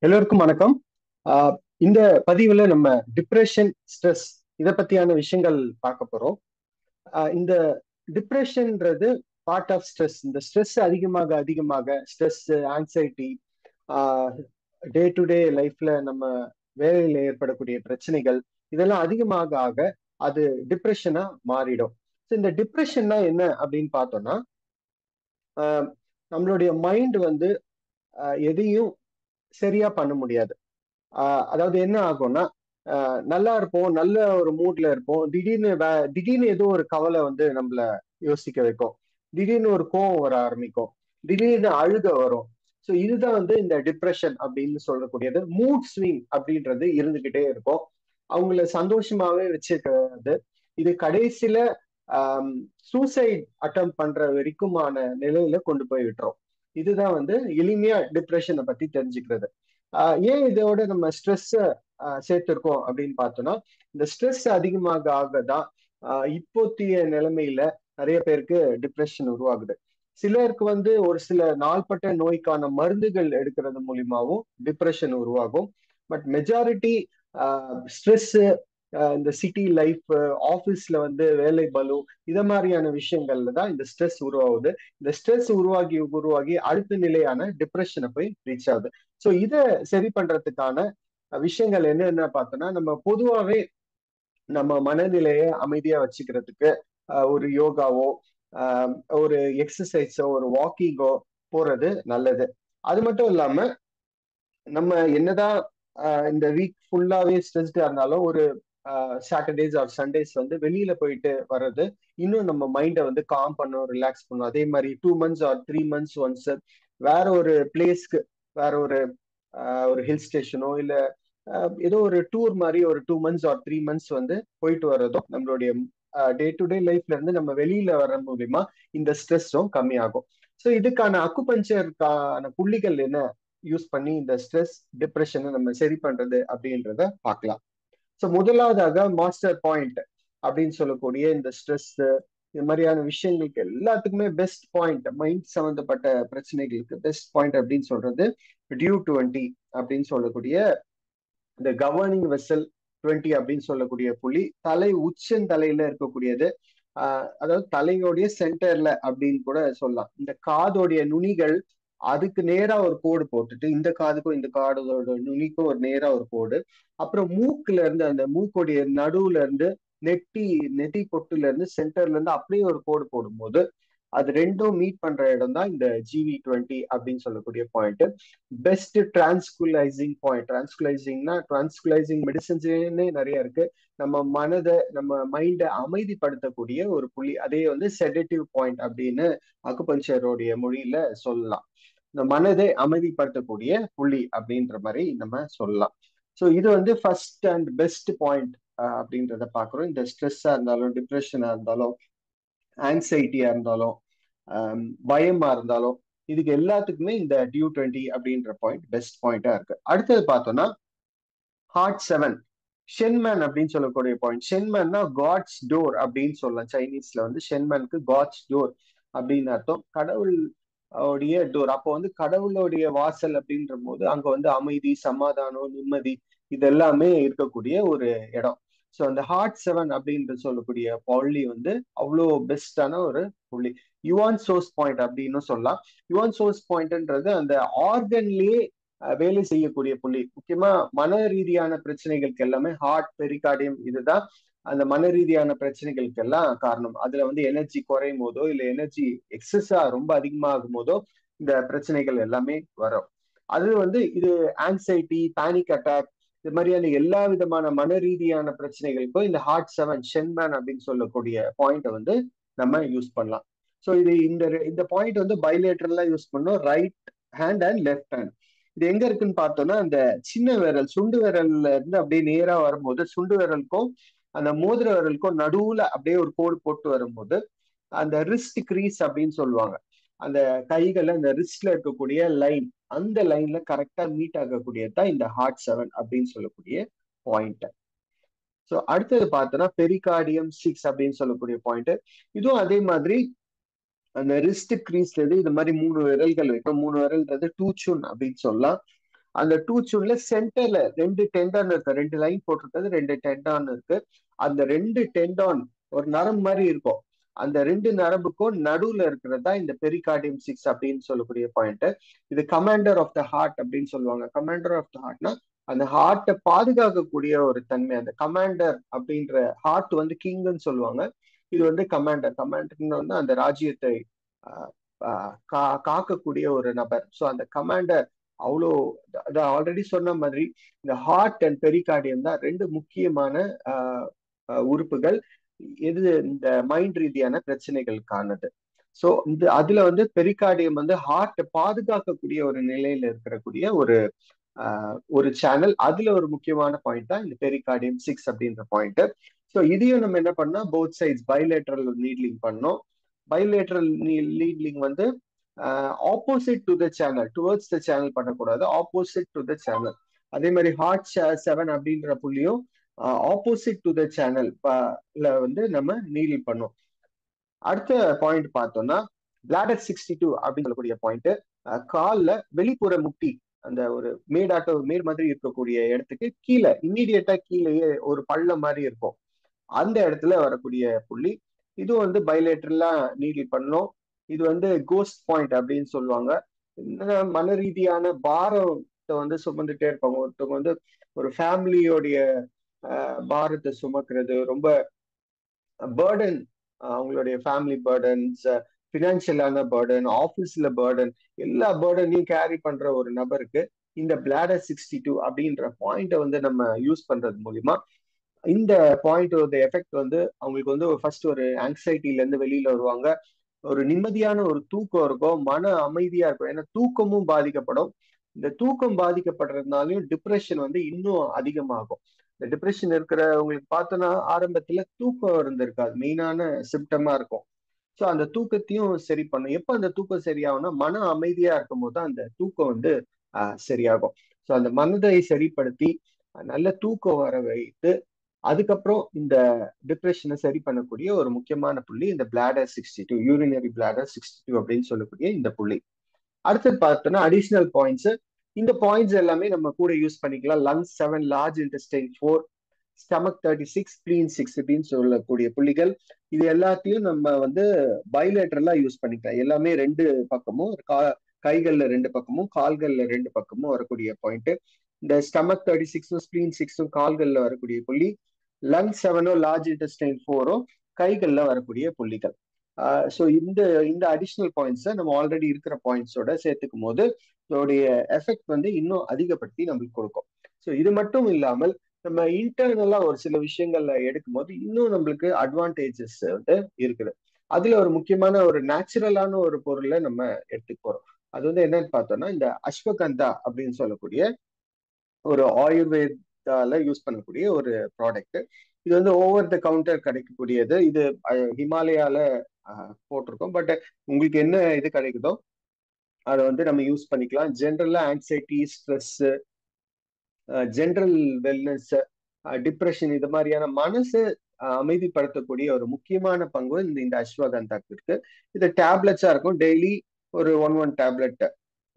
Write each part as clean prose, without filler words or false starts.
எல்லோருக்கும் வணக்கம். ஆஹ் இந்த பதிவுல நம்ம டிப்ரெஷன், ஸ்ட்ரெஸ் இத பத்தியான விஷயங்கள் பார்க்க போறோம். இந்த டிப்ரெஷன்ன்றது பார்ட் ஆஃப் ஸ்ட்ரெஸ். இந்த ஸ்ட்ரெஸ் அதிகமாக stress, anxiety, day to day லைஃப்ல நம்ம வேலையில ஏற்படக்கூடிய பிரச்சனைகள் இதெல்லாம் அதிகமாக ஆக அது டிப்ரெஷனா மாறிடும். இந்த டிப்ரெஷன்னா என்ன அப்படின்னு பார்த்தோம்னா, ஆஹ் நம்மளுடைய மைண்ட் வந்து எதையும் சரியா பண்ண முடியாது. அதாவது என்ன ஆகும்னா, நல்லா இருப்போம், நல்ல ஒரு மூட்ல இருப்போம். திடீர்னு ஏதோ ஒரு கவலை வந்து நம்மள யோசிக்க வைக்கும். திடீர்னு ஒரு கோவம் வர ஆரம்பிக்கும். திடீர்னு அழுக வரும். ஸோ இதுதான் வந்து இந்த டிப்ரெஷன் அப்படின்னு சொல்லக்கூடியது. மூட் ஸ்விங் அப்படின்றது இருந்துகிட்டே இருக்கும். அவங்கள சந்தோஷமாவே வச்சுக்கிறது. இது கடைசியில சூசைட் அட்டம் பண்ற வரைக்குமான நிலையில கொண்டு போய் விட்டுரும். இதுதான் வந்து எளிமையா டிப்ரெஷனை பத்தி தெரிஞ்சுக்கிறது. ஏன் இதோட நம்ம ஸ்ட்ரெஸ் சேர்த்திருக்கோம் அப்படின்னு பார்த்தோம்னா, இந்த ஸ்ட்ரெஸ் அதிகமாக ஆகதான் இப்போத்திய நிலைமையில நிறைய பேருக்கு டிப்ரெஷன் உருவாகுது. சிலருக்கு வந்து ஒரு சில நாள்பட்ட நோய்க்கான மருந்துகள் எடுக்கிறது மூலியமாவும் டிப்ரெஷன் உருவாகும். பட் மெஜாரிட்டி ஸ்ட்ரெஸ், இந்த சிட்டி லைஃப், ஆஃபீஸ்ல வந்து வேலை பளு இத மாதிரியான விஷயங்கள்ல தான் இந்த ஸ்ட்ரெஸ் உருவாகுது. இந்த ஸ்ட்ரெஸ் உருவாகி அடுத்த நிலையான டிப்ரெஷனை போய் ரீச் ஆகுது. ஸோ இதை சரி பண்றதுக்கான விஷயங்கள் என்னென்ன பார்த்தோம்னா, நம்ம பொதுவாகவே நம்ம மனநிலையை அமைதியா வச்சுக்கிறதுக்கு ஒரு யோகாவோ, ஒரு எக்ஸசைஸோ, ஒரு வாக்கிங்கோ போறது நல்லது. அது மட்டும் இல்லாம நம்ம என்னதான் இந்த வீக் ஃபுல்லாவே ஸ்ட்ரெஸ்டா இருந்தாலும் ஒரு சாட்டர்டேஸ் ஆர் சண்டேஸ் வந்து வெளியில போயிட்டு வர்றது இன்னும் நம்ம மைண்டை வந்து காம் பண்ணும், ரிலாக்ஸ் பண்ணும். அதே மாதிரி 2 months ஆர் 3 months ஒன்ஸ் வேற ஒரு பிளேஸ்க்கு, வேற ஒரு ஹில் ஸ்டேஷனோ இல்ல ஏதோ ஒரு டூர் மாதிரி ஒரு 2 months ஆர் 3 months வந்து போயிட்டு வர்றதும் நம்மளுடைய டே டு டே லைஃப்ல இருந்து நம்ம வெளியில வர்ற மூலியமா இந்த ஸ்ட்ரெஸ்ஸும் கம்மியாகும். ஸோ இதுக்கான அக்குபஞ்சருக்கான புள்ளிகள் என்ன யூஸ் பண்ணி இந்த ஸ்ட்ரெஸ், டிப்ரெஷனை நம்ம சரி பண்றது அப்படின்றத பார்க்கலாம். ஸோ முதலாவதாக மாஸ்டர் பாயிண்ட் அப்படின்னு சொல்லக்கூடிய இந்த ஸ்ட்ரெஸ், இது மாதிரியான விஷயங்களுக்கு எல்லாத்துக்குமே பெஸ்ட் பாயிண்ட், மைண்ட் சம்பந்தப்பட்ட பிரச்சனைகளுக்கு பெஸ்ட் பாயிண்ட் அப்படின்னு சொல்றது டியூ 20 அப்படின்னு சொல்லக்கூடிய இந்த கவர்னிங் வெசல் 20 அப்படின்னு சொல்லக்கூடிய புள்ளி தலை உச்சந்தலையில இருக்கக்கூடியது. அதாவது தலையோடைய சென்டர்ல அப்படின்னு கூட சொல்லலாம். இந்த காதோடைய நுனிகள் அதுக்கு நேரா ஒரு கோடு போட்டுட்டு, இந்த காதுக்கும் இந்த காதோட நுனிக்கும் ஒரு நேரா ஒரு கோடு, அப்புறம் மூக்குல இருந்து அந்த மூக்குடைய நடுவுல இருந்து நெத்தி பொட்டுல இருந்து சென்டர்ல இருந்து அப்படியே ஒரு கோடு போடும்போது அது ரெண்டும் மீட் பண்ற இடம் தான் இந்த GV20 அப்படின்னு சொல்லக்கூடிய point. Best tranquilizing point. Tranquilizing மெடிசன்ஸ்னே நிறைய இருக்கு. நம்ம மனதை, நம்ம மைண்டை அமைதிப்படுத்தக்கூடிய ஒரு புள்ளி. அதே வந்து செடேட்டிவ் பாயிண்ட் அப்படின்னு அக்குபஞ்சரோடைய மொழியில சொல்லலாம். இந்த மனதை அமைதிப்படுத்தக்கூடிய புள்ளி அப்படின்ற மாதிரி நம்ம சொல்லலாம். ஸோ இது வந்து ஃபர்ஸ்ட் அண்ட் பெஸ்ட் பாயிண்ட் அப்படின்றத பாக்குறோம். இந்த ஸ்ட்ரெஸ்ஸா இருந்தாலும், டிப்ரெஷனா இருந்தாலும், ஆங்ஸைட்டியா இருந்தாலும், பயமா இருந்தாலும், இதுக்கு எல்லாத்துக்குமே இந்த டியூ 20 அப்படின்ற பாயிண்ட் பெஸ்ட் பாயிண்டா இருக்கு. அடுத்தது பார்த்தோம்னா ஹார்ட் 7 ஷென்மேன் அப்படின்னு சொல்லக்கூடிய பாயிண்ட். ஷென்மேன்னா காட்ஸ் டோர் அப்படின்னு சொல்லலாம். சைனீஸ்ல வந்து ஷென்மேனுக்கு காட்ஸ் டோர் அப்படின்னு அர்த்தம். கடவுள் உடைய டோர். அப்போ வந்து கடவுளுடைய வாசல் அப்படின்ற போது அங்க வந்து அமைதி, சமாதானம், நிம்மதி இது எல்லாமே இருக்கக்கூடிய ஒரு இடம். ஸோ அந்த ஹார்ட் 7 அப்படின்னு சொல்லக்கூடிய புள்ளி வந்து அவ்வளோ பெஸ்டான ஒரு புள்ளி. யுவான் சோர்ஸ் பாயிண்ட் அப்படின்னு சொல்லலாம். யுவான் சோர்ஸ் பாயிண்ட்ன்றது அந்த ஆர்கன்லயே வேலை செய்யக்கூடிய புள்ளி. முக்கியமா மன ரீதியான பிரச்சனைகளுக்கு எல்லாமே ஹார்ட், பெரிகார்டியம் இதுதான் அந்த மன ரீதியான பிரச்சனைகளுக்கு எல்லாம் காரணம். அதுல வந்து எனர்ஜி குறையும் போதோ இல்ல எனர்ஜி எக்ஸஸா ரொம்ப அதிகமாகும் போதோ இந்த பிரச்சனைகள் எல்லாமே வரும். அது வந்து இது ஆங்ஸைட்டி, பேனிக் அட்டாக் இது மாதிரியான எல்லா விதமான மன ரீதியான பிரச்சனைகளுக்கும் இந்த ஹார்ட் 7 ஷென்மேன் அப்படின்னு சொல்லக்கூடிய பாயிண்ட வந்து நம்ம யூஸ் பண்ணலாம். ஸோ இது இந்த பாயிண்ட் வந்து பைலேட்டரலா யூஸ் பண்ணோம், right hand and left hand. இது எங்க இருக்குன்னு பார்த்தோம்னா அந்த சின்ன விரல், சுண்டு விரல்ல இருந்து அப்படியே நேரா வரும்போது சுண்டு விரலுக்கும் அந்த மோதிர விரலுக்கும் நடுவுல அப்படியே ஒரு கோடு போட்டு வரும்போது அந்த ரிஸ்ட் கிரீஸ் அப்படின்னு சொல்லுவாங்க. அந்த கைகள்ல அந்த ரிஸ்ட்ல இருக்கக்கூடிய லைன், அந்த லைன்ல கரெக்டா மீட் ஆகக்கூடியதான் இந்த ஹார்ட் 7 அப்படின்னு சொல்லக்கூடிய பாயிண்ட். ஸோ அடுத்தது பார்த்தோன்னா பெரிகார்டியம் 6 அப்படின்னு சொல்லக்கூடிய பாயிண்ட். இதுவும் அதே மாதிரி அந்த ரிஸ்ட் கிரீஸ்ல இருந்து இது மாதிரி 3 விரல்கள் வைக்கும். 3 விரல்ன்றது டூச்சுன் அப்படின்னு சொல்லலாம். அந்த டூ சூன்ல சென்டர்ல ரெண்டு டெண்டான் இருக்கு, ரெண்டு லைன் போட்டிருக்கிறது, ரெண்டு டெண்டான் இருக்கு. அந்த ரெண்டு டெண்டான் ஒரு நரம்பு மாதிரி இருக்கும். அந்த ரெண்டு நரம்புக்கும் நடுவுல இருக்கிறது தான் இந்த பெரிகார்டியம் 6 அப்படின்னு சொல்லக்கூடிய பாயிண்ட். இது கமாண்டர் ஆஃப் த ஹார்ட் அப்படின்னு சொல்லுவாங்க. கமாண்டர் ஆஃப் த ஹார்ட்னா அந்த ஹார்ட்டை பாதுகாக்கக்கூடிய ஒரு தன்மை. அந்த கமாண்டர் அப்படின்ற ஹார்ட் வந்து கிங்னு சொல்லுவாங்க. இது வந்து கமாண்டர். கமாண்டர்னு வந்து அந்த ராஜ்யத்தை காக்கக்கூடிய ஒரு நபர். ஸோ அந்த கமாண்டர் அவ்வளோ, ஆல்ரெடி சொன்ன மாதிரி இந்த ஹார்ட் அண்ட் பெரிகார்டியம் தான் ரெண்டு முக்கியமான உறுப்புகள். எது இந்த மைண்ட் ரீதியான பிரச்சனைகளுக்கானது. ஸோ இந்த அதுல வந்து பெரிகார்டியம் வந்து ஹார்ட்டை பாதுகாக்கக்கூடிய ஒரு நிலையில இருக்கக்கூடிய ஒரு சேனல். அதுல ஒரு முக்கியமான பாயிண்ட் தான் இந்த பெரிகார்டியம் 6 அப்படின்ற பாயிண்ட். ஸோ இதையும் நம்ம என்ன பண்ணா போத் சைட்ஸ் பைலேட்ரல் நீட்லிங் பண்ணோம். பைலேட்ரல் நீட்லிங் வந்து opposite to the channel, towards the channel பண்ணக்கூடாது, ஆப்போசிட் டு த சேனல். அதே மாதிரி ஹார்ட் 7 அப்படின்ற புள்ளியும் ஆப்போசிட் டு த சேனல் வந்து நம்ம நீடில் பண்ணோம். அடுத்த பாயிண்ட் பார்த்தோம்னா பிளாடர் 62 அப்படின்னு சொல்லக்கூடிய பாயிண்ட். காலில் வெளிப்புற முட்டி, அந்த ஒரு மேட் மாதிரி இருக்கக்கூடிய இடத்துக்கு கீழே இம்மீடியட்டா கீழேயே ஒரு பள்ளம் மாதிரி இருக்கும், அந்த இடத்துல வரக்கூடிய புள்ளி. இது வந்து பைலேட்டரலா நீடில் பண்ணோம். இது வந்து கோஸ்ட் பாயிண்ட் அப்படின்னு சொல்லுவாங்க. மன ரீதியான பாரத்தை வந்து சுமந்துட்டே இருப்பாங்க. ஒருத்தவங்க வந்து ஒரு ஃபேமிலியோடைய பாரத்தை சுமக்கிறது, ரொம்ப பேர்டன், அவங்களுடைய ஃபேமிலி பேர்டன்ஸ், ஃபினான்ஷியலான பேர்டன், ஆஃபீஸ்ல பேர்டன், எல்லா பேர்டனையும் கேரி பண்ற ஒரு நபருக்கு இந்த பிளாடர் 62 அப்படின்ற பாயிண்ட்டை வந்து நம்ம யூஸ் பண்றது மூலியமா இந்த பாயிண்டோட எஃபெக்ட் வந்து அவங்களுக்கு வந்து ஃபர்ஸ்ட் ஒரு ஆங்ஸைட்டில இருந்து வெளியில வருவாங்க. ஒரு நிம்மதியான ஒரு தூக்கம் இருக்கும், மன அமைதியா இருக்கும். ஏன்னா தூக்கமும் பாதிக்கப்படும். இந்த தூக்கம் பாதிக்கப்படுறதுனாலையும் டிப்ரெஷன் வந்து இன்னும் அதிகமாகும். இந்த டிப்ரெஷன் இருக்கிறவங்களுக்கு பார்த்தோன்னா ஆரம்பத்துல தூக்கம் இருந்திருக்காது, மெயினான சிம்டமா இருக்கும். ஸோ அந்த தூக்கத்தையும் சரி பண்ணும். எப்போ அந்த தூக்கம் சரியாகும்னா மன அமைதியா இருக்கும் போது அந்த தூக்கம் வந்து சரியாகும். ஸோ அந்த மனதை சரிப்படுத்தி நல்ல தூக்கம் வர வைத்து அதுக்கப்புறம் இந்த டிப்ரெஷனை சரி பண்ணக்கூடிய ஒரு முக்கியமான புள்ளி இந்த பிளாடர் 62, யூரினரி பிளாடர் 62 அப்படின்னு சொல்லக்கூடிய இந்த புள்ளி. அடுத்தது பார்த்தோம்னா அடிஷனல் பாயிண்ட்ஸ். இந்த பாயிண்ட்ஸ் எல்லாமே நம்ம கூட யூஸ் பண்ணிக்கலாம். Lungs 7, large intestine 4, stomach 36, spleen 6 அப்படின்னு சொல்லக்கூடிய புள்ளிகள். இது எல்லாத்தையும் நம்ம வந்து பைலேட்டரலா யூஸ் பண்ணிக்கலாம். எல்லாமே ரெண்டு பக்கமும், கைகள்ல ரெண்டு பக்கமும், கால்கள்ல ரெண்டு பக்கமும் வரக்கூடிய பாயிண்ட். இந்த ஸ்டமக் 36ம் ஸ்பிளீன் 6ம் கால்கள்ல வரக்கூடிய புள்ளி, லங் 7ஓ லார்ஜ் இன்டெஸ்டைன் 4ஓ கைகள்ல வரக்கூடிய புள்ளிகள். ஸோ இந்த இந்த அடிஷ்னல் பாயிண்ட்ஸை நம்ம ஆல்ரெடி இருக்கிற பாயிண்ட்ஸோட சேர்த்துக்கும் போது இதோடைய எஃபெக்ட் வந்து இன்னும் அதிகப்படுத்தி நம்மளுக்கு கொடுக்கும். ஸோ இது மட்டும் இல்லாமல் நம்ம இன்டர்னலா ஒரு சில விஷயங்கள்ல எடுக்கும் போது இன்னும் நம்மளுக்கு அட்வான்டேஜஸ் வந்து இருக்குது. அதுல ஒரு முக்கியமான ஒரு நேச்சுரலான ஒரு பொருளை நம்ம எடுத்துக்க போறோம். அது வந்து என்னன்னு பார்த்தோம்னா இந்த அஸ்வகந்தா அப்படின்னு சொல்லக்கூடிய ஒரு ஆயுர்வேதால யூஸ் பண்ணக்கூடிய ஒரு ப்ராடக்ட். இது வந்து ஓவர் த கவுண்டர் கிடைக்கக்கூடியது. இது ஹிமாலயால போட்டிருக்கோம். பட் உங்களுக்கு என்ன இது கிடைக்குதோ அதை வந்து நம்ம யூஸ் பண்ணிக்கலாம். ஜென்ரலா anxiety, stress, general wellness, depression, இது மாதிரியான மனசு அமைதிப்படுத்தக்கூடிய ஒரு முக்கியமான பங்கு இந்த அஸ்வகந்தாக்கு இருக்கு. இது டேப்லெட்ஸா இருக்கும். டெய்லி ஒரு ஒன் டேப்லெட்.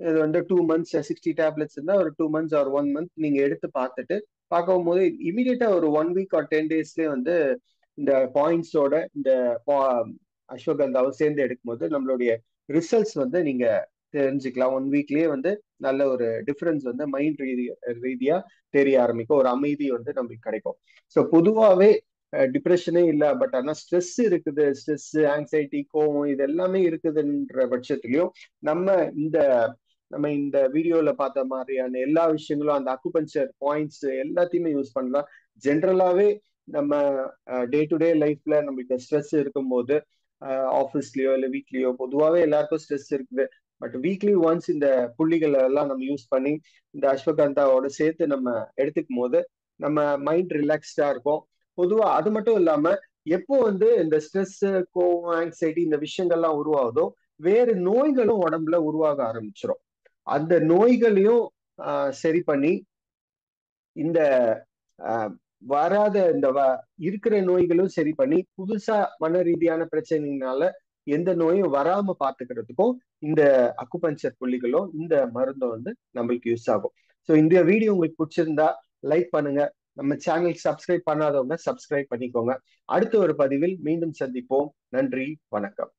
இது வந்து 2 months 60 டேப்லெட்ஸ் இருந்தா ஒரு 2 months ஆர் 1 month நீங்க எடுத்து பார்த்துட்டு பார்க்கும் போது இமீடியட்டா ஒரு 1 week ஆர் 10 daysலயே வந்து இந்த பாயிண்ட்ஸோட இந்த அஸ்வகந்தாவும் சேர்ந்து எடுக்கும்போது நம்மளுடைய ரிசல்ட்ஸ் வந்து நீங்க தெரிஞ்சுக்கலாம். 1 weekலயே வந்து நல்ல ஒரு டிஃபரன்ஸ் வந்து மைண்ட் ரீதியா தெரிய ஆரம்பிக்கும். ஒரு அமைதி வந்து நம்மளுக்கு கிடைக்கும். ஸோ பொதுவாகவே டிப்ரெஷனே இல்லை, பட் ஆனால் ஸ்ட்ரெஸ் இருக்குது, ஸ்ட்ரெஸ், ஆங்ஸைட்டி, கோவம், இது எல்லாமே இருக்குதுன்ற பட்சத்துலயும் நம்ம இந்த வீடியோல பார்த்த மாதிரியான எல்லா விஷயங்களும், அந்த அக்குபஞ்சர் பாயிண்ட்ஸ் எல்லாத்தையுமே யூஸ் பண்ணலாம். ஜென்ரலாவே நம்ம டே டு டே லைஃப்ல நம்மளுக்கு ஸ்ட்ரெஸ் இருக்கும்போது ஆஃபீஸ்லயோ இல்லை வீட்லயோ பொதுவாகவே எல்லாருக்கும் ஸ்ட்ரெஸ் இருக்குது. பட் வீக்லி ஒன்ஸ் இந்த புள்ளிகளை எல்லாம் நம்ம யூஸ் பண்ணி இந்த அஸ்வகந்தாவோட சேர்த்து நம்ம எடுத்துக்கும் போது நம்ம மைண்ட் ரிலாக்ஸ்டா இருக்கும். பொதுவா அது மட்டும் இல்லாம எப்போ வந்து இந்த ஸ்ட்ரெஸ், கோவம், ஆங்ஸைட்டி இந்த விஷயங்கள்லாம் உருவாகுதோ வேறு நோய்களும் உடம்புல உருவாக ஆரம்பிச்சிடும். அந்த நோய்களையும் சரி பண்ணி இந்த வராத இந்த இருக்கிற நோய்களும் சரி பண்ணி புதுசா மன ரீதியான பிரச்சனைனால எந்த நோயும் வராம பாத்துக்கிறதுக்கும் இந்த அக்குபஞ்சர் புள்ளிகளும் இந்த மருந்தும் வந்து நம்மளுக்கு யூஸ் ஆகும். ஸோ இந்த வீடியோ உங்களுக்கு பிடிச்சிருந்தா லைக் பண்ணுங்க. நம்ம சேனல் சப்ஸ்கிரைப் பண்ணாதவங்க சப்ஸ்கிரைப் பண்ணிக்கோங்க. அடுத்த ஒரு பதிவில் மீண்டும் சந்திப்போம். நன்றி, வணக்கம்.